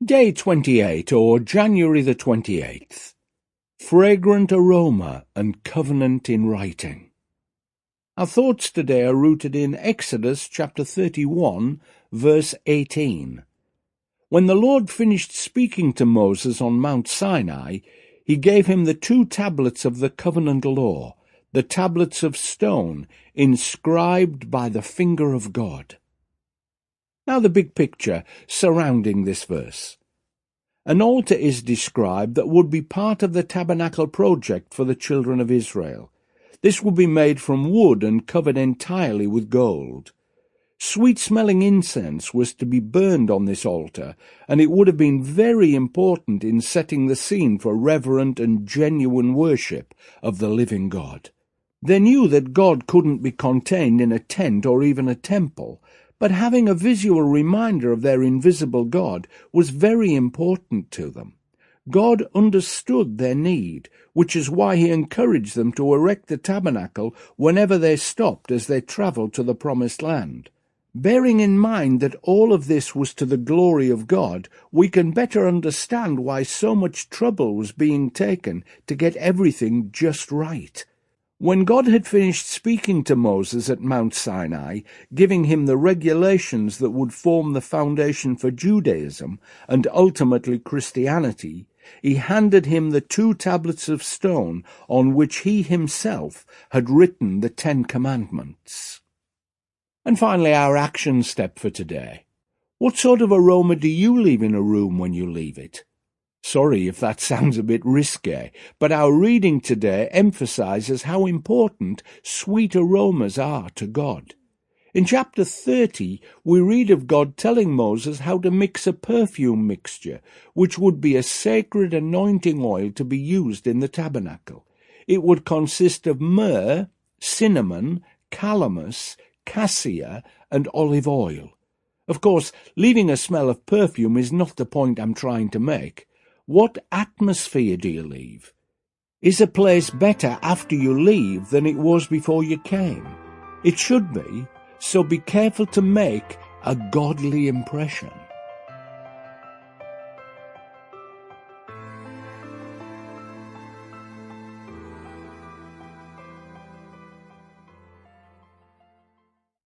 Day 28, or January the 28th. Fragrant aroma and covenant in writing. Our thoughts today are rooted in Exodus chapter 31, verse 18. When the Lord finished speaking to Moses on Mount Sinai, he gave him the 2 tablets of the covenant law, the tablets of stone, inscribed by the finger of God. Now the big picture surrounding this verse. An altar is described that would be part of the tabernacle project for the children of Israel. This would be made from wood and covered entirely with gold. Sweet-smelling incense was to be burned on this altar, and it would have been very important in setting the scene for reverent and genuine worship of the living God. They knew that God couldn't be contained in a tent or even a temple, but having a visual reminder of their invisible God was very important to them. God understood their need, which is why he encouraged them to erect the tabernacle whenever they stopped as they travelled to the Promised Land. Bearing in mind that all of this was to the glory of God, we can better understand why so much trouble was being taken to get everything just right. When God had finished speaking to Moses at Mount Sinai, giving him the regulations that would form the foundation for Judaism and ultimately Christianity, he handed him the 2 tablets of stone on which he himself had written the 10 Commandments. And finally, our action step for today. What sort of aroma do you leave in a room when you leave it? Sorry if that sounds a bit risque, but our reading today emphasizes how important sweet aromas are to God. In chapter 30, we read of God telling Moses how to mix a perfume mixture, which would be a sacred anointing oil to be used in the tabernacle. It would consist of myrrh, cinnamon, calamus, cassia, and olive oil. Of course, leaving a smell of perfume is not the point I'm trying to make. What atmosphere do you leave? Is a place better after you leave than it was before you came? It should be, so be careful to make a godly impression.